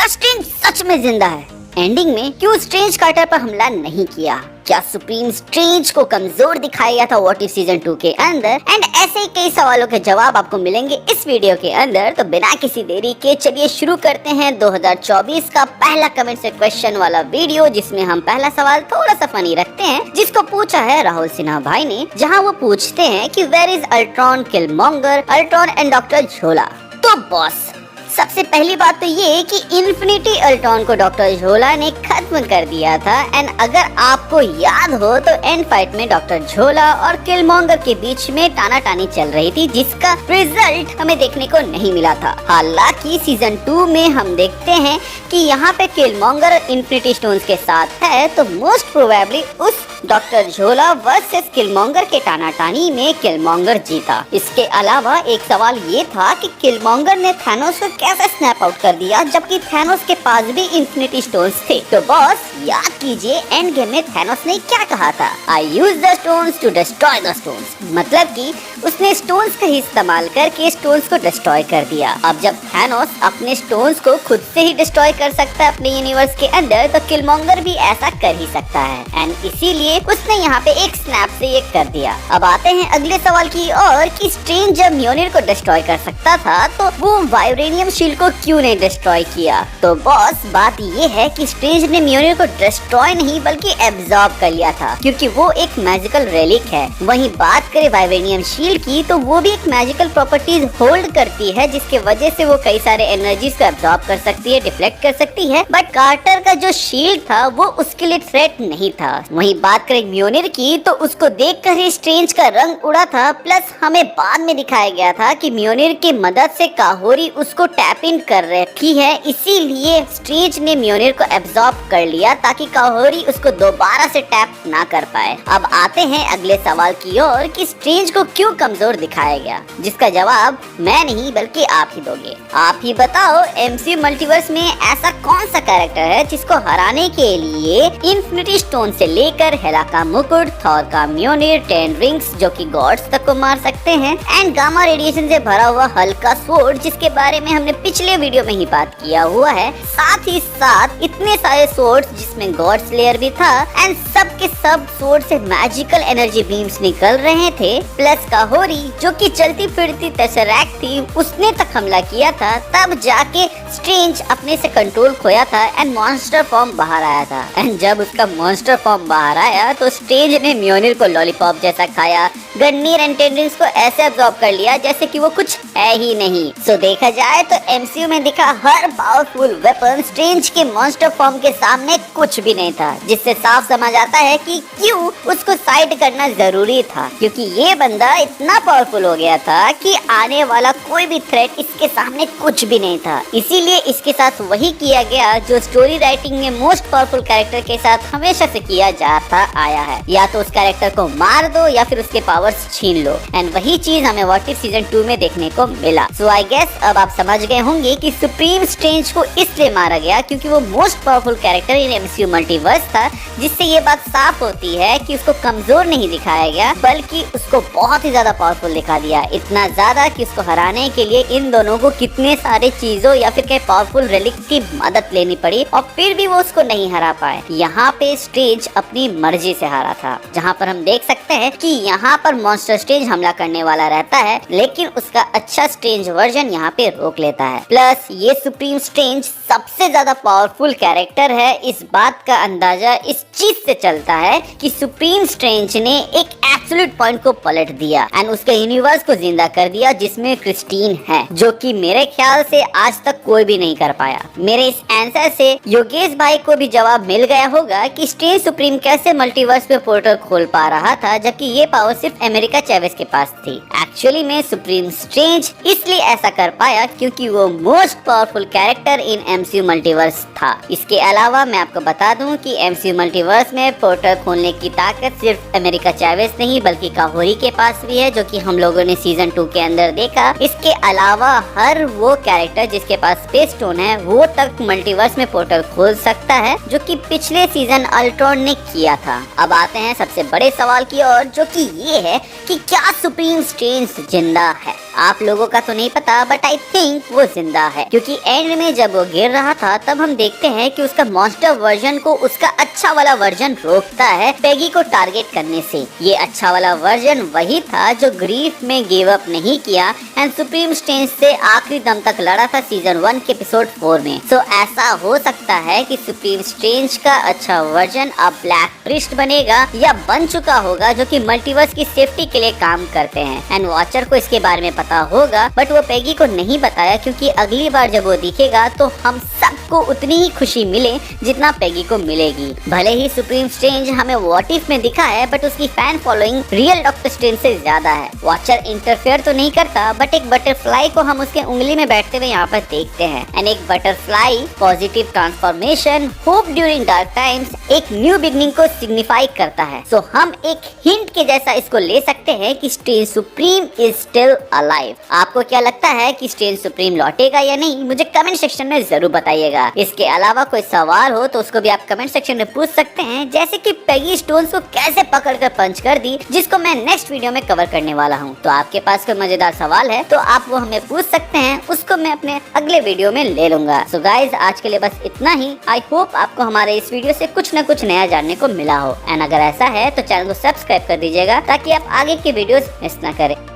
क्या स्ट्रेंज सच में जिंदा है? एंडिंग में क्यों स्ट्रेंज कार्टर पर हमला नहीं किया? क्या सुप्रीम स्ट्रेंज को कमजोर दिखाया गया था व्हाट इफ सीजन 2 के अंदर? एंड ऐसे ही कई सवालों के जवाब आपको मिलेंगे इस वीडियो के अंदर। तो बिना किसी देरी के चलिए शुरू करते हैं 2024 का पहला कमेंट से क्वेश्चन वाला वीडियो, जिसमें हम पहला सवाल थोड़ा सा फनी रखते हैं, जिसको पूछा है राहुल सिन्हा भाई ने, जहाँ वो पूछते हैं कि where is Ultron, Killmonger, Ultron and doctor Zola. तो बॉस, सबसे पहली बात तो ये कि इन्फिनिटी अल्ट्रॉन को डॉक्टर झोला ने खत्म कर दिया था। एंड अगर आपको याद हो तो एंड फाइट में डॉक्टर झोला और किलमॉन्गर के बीच में टानाटानी चल रही थी, जिसका रिजल्ट हमें देखने को नहीं मिला था। हालांकि सीजन 2 में हम देखते हैं कि यहाँ पे किलमॉन्गर इन्फिनिटी स्टोन्स के साथ है, तो मोस्ट प्रोबेबली उस डॉक्टर झोला वर्सेस किलमॉन्गर के टानाटानी में किलमॉन्गर जीता। इसके अलावा एक सवाल ये था कि किलमॉन्गर ने थैनोस को कैसे स्नैप आउट कर दिया, जबकि थैनोस के पास भी इन्फिनिटी स्टोन्स थे। तो बॉस, याद कीजिए एंड गेम में थैनोस ने क्या कहा था? I use the stones to destroy the stones. मतलब कि उसने स्टोन्स का ही इस्तेमाल करके स्टोन्स को डिस्ट्रॉय कर दिया। अब जब थैनोस अपने स्टोन्स को खुद से ही डिस्ट्रॉय कर सकता है अपने यूनिवर्स के अंदर, तो किलमॉन्गर भी ऐसा कर ही सकता है। एंड इसीलिए उसने यहाँ पे एक स्नैप से ये कर दिया। अब आते हैं अगले सवाल की ओर कि स्ट्रेंज जब म्योनिर को डिस्ट्रॉय कर सकता था, तो वो वाइब्रेनियम शील्ड को क्यों नहीं डिस्ट्रॉय किया? तो बॉस, बात ये है कि स्ट्रेंज ने म्योनिर को डिस्ट्रॉय नहीं बल्कि एब्जॉर्ब कर लिया था, क्योंकि वो एक मैजिकल रेलिक है। वहीं बात करें वाइब्रेनियम शील्ड की, तो वो भी एक मैजिकल प्रॉपर्टीज होल्ड करती है, जिसके वजह से वो कई सारे एनर्जीज को एब्जॉर्ब कर सकती है, डिफ्लेक्ट कर सकती है। बट कार्टर का जो शील्ड था वो उसके लिए थ्रेट नहीं था। वहीं बात करें म्योनिर की, तो उसको देखकर ही स्ट्रेंज का रंग उड़ा था। प्लस हमें बाद में दिखाया गया था कि म्योनिर की मदद से काहोरी उसको टैप इन कर रखी है, इसीलिए स्ट्रेंज ने म्योनिर को एब्जॉर्ब कर लिया ताकि काहोरी उसको दोबारा से टैप ना कर पाए। अब आते हैं अगले सवाल की ओर कि स्ट्रेंज को क्यों कमजोर दिखाया गया, जिसका जवाब मैं नहीं बल्कि आप ही दोगे। आप ही बताओ, एमसीयू मल्टीवर्स में ऐसा कौन सा कैरेक्टर है जिसको हराने के लिए इन्फिनिटी स्टोन से लेकर हेला का मुकुट, थॉर का म्योनिर, 10 रिंग्स जो कि गॉड्स तक को मार सकते हैं, एंड गामा रेडिएशन से भरा हुआ हल्का स्वॉर्ड, जिसके बारे में हमने पिछले वीडियो में ही बात किया हुआ है। साथ ही साथ इतने सारे स्वॉर्ड्स जिसमें गॉड स्लेयर भी था, एंड सब के सब स्वॉर्ड से मैजिकल एनर्जी बीम्स निकल रहे थे। प्लस काहोरी जो कि चलती फिरती टेसरैक्ट थी, उसने तक हमला किया था, तब जाके स्ट्रेंज अपने से कंट्रोल खोया था एंड मॉन्स्टर फॉर्म बाहर आया था। एंड जब उसका मॉन्स्टर फॉर्म बाहर आया तो स्ट्रेंज ने म्योनिर को लॉलीपॉप जैसा खाया, गन्नीर एंड टेंड्रिल्स को ऐसे अब्सॉर्ब कर लिया जैसे कि वो कुछ है ही नहीं। सो देखा जाए तो एमसीयू में दिखा हर पावरफुल वेपन स्ट्रेंज के मॉन्स्टर फॉर्म के सामने कुछ भी नहीं था, जिससे साफ समझ आता है कि क्यों उसको साइड करना जरूरी था, क्योंकि ये बंदा इतना पावरफुल हो गया था कि आने वाला कोई भी थ्रेट इसके सामने कुछ भी नहीं था। इसीलिए इसके साथ वही किया गया जो स्टोरी राइटिंग में मोस्ट पावरफुल कैरेक्टर के साथ हमेशा से किया जाता आया है, या तो उस कैरेक्टर को मार दो या फिर उसके पावर्स छीन लो। एंड वही चीज हमें व्हाट इफ सीजन 2 में देखने को मिला। सो आई गेस अब आप समझ गए होंगे कि सुप्रीम स्ट्रेंज को इसलिए मारा गया क्योंकि वो most powerful character in MCU multiverse था, जिससे ये बात साफ होती है कि उसको कमजोर नहीं दिखाया गया बल्कि उसको बहुत ही ज्यादा पावरफुल दिखा दिया। इतना ज्यादा कि उसको हराने के लिए इन दोनों को कितने सारे चीजों या फिर कई पावरफुल रिलिक की मदद लेनी पड़ी, और फिर भी वो उसको नहीं हरा पाए। यहाँ पे स्ट्रेंज अपनी मर्जी से हारा था, जहाँ पर हम देख सकते हैं कि यहाँ पर मॉन्स्टर स्ट्रेंज हमला करने वाला रहता है, लेकिन उसका अच्छा स्ट्रेंज वर्जन यहाँ पे रोक लेता है। प्लस ये सुप्रीम स्ट्रेंज सबसे ज्यादा पावरफुल कैरेक्टर है, इस बात का अंदाजा इस चीज से चलता है कि सुप्रीम स्ट्रेंज ने एक एब्सोल्यूट पॉइंट को पलट दिया एंड उसके यूनिवर्स को जिंदा कर दिया, जिसमें क्रिस्टीन है, जो कि मेरे ख्याल से आज तक कोई भी नहीं कर पाया। मेरे इस आंसर से योगेश भाई को भी जवाब मिल गया होगा कि स्ट्रेंज सुप्रीम कैसे मल्टीवर्स में पोर्टल खोल पा रहा था, जबकि ये पावर सिर्फ अमेरिका चैवेस के पास थी। एक्चुअली में सुप्रीम स्ट्रेंज इसलिए ऐसा कर पाया क्योंकि वो most powerful character in MCU multiverse था। इसके अलावा मैं आपको बता दूं कि एमसीयू मल्टीवर्स में पोर्टल खोलने की ताकत सिर्फ अमेरिका चैवेस नहीं बल्कि काहोरी के पास भी है, जो कि हम लोगों ने सीजन 2 के अंदर देखा। इसके अलावा हर वो कैरेक्टर जिसके पास स्पेस स्टोन है वो तक मल्टीवर्स में पोर्टल खोल सकता है, जो कि पिछले सीजन अल्ट्रॉन ने किया था। अब आते हैं सबसे बड़े सवाल की ओर, जो कि ये है कि क्या सुप्रीम स्ट्रेंज जिंदा है। आप लोगों का तो नहीं पता, बट आई थिंक वो जिंदा है, क्योंकि एंड में जब वो गिर रहा था तब हम देखते हैं कि उसका मॉन्स्टर वर्जन को उसका अच्छा वाला वर्जन रोकता है पेगी को टारगेट करने से। ये अच्छा वाला वर्जन वही था जो ग्रीफ में गिव अप नहीं किया एंड सुप्रीम स्ट्रेंज से आखिरी दम तक लड़ा था सीजन 1 के एपिसोड 4 में। सो ऐसा हो सकता है कि सुप्रीम स्ट्रेंज का अच्छा वर्जन अब ब्लैक प्रिस्ट बनेगा या बन चुका होगा, जो कि मल्टीवर्स की सेफ्टी के लिए काम करते हैं। एंड वॉचर को इसके बारे में पता होगा, बट वो पेगी को नहीं बताया, क्योंकि अगली बार जब वो दिखेगा तो हम सबको उतनी ही खुशी मिले जितना पेगी को मिलेगी। भले ही सुप्रीम स्ट्रेंज हमें व्हाट इफ में दिखा है, बट उसकी fan following real doctor strange से ज्यादा है। वॉचर इंटरफेयर तो नहीं करता, बट एक बटरफ्लाई को हम उसके उंगली में बैठते हुए यहाँ पर देखते हैं। एंड एक butterfly positive transformation, hope during dark times, एक न्यू बिगनिंग को सिग्निफाई करता है। सो हम एक हिंट के जैसा इसको ले सकते हैं कि strange supreme is still alive. आपको क्या लगता है कि स्ट्रेंज सुप्रीम लौटेगा या नहीं? मुझे कमेंट सेक्शन में जरूर बताइएगा। इसके अलावा कोई सवाल हो तो उसको भी आप कमेंट सेक्शन में पूछ सकते हैं, जैसे कि पेगी स्टोन्स को कैसे पकड़कर पंच कर दी, जिसको मैं नेक्स्ट वीडियो में कवर करने वाला हूँ। तो आपके पास कोई मजेदार सवाल है तो आप वो हमें पूछ सकते हैं, उसको मैं अपने अगले वीडियो में ले लूंगा। सो गाइज, आज के लिए बस इतना ही। आई होप आपको हमारे इस वीडियो से कुछ न कुछ नया जानने को मिला हो। एंड अगर ऐसा है तो चैनल को सब्सक्राइब कर दीजिएगा ताकि आप आगे के वीडियोस मिस ना करें।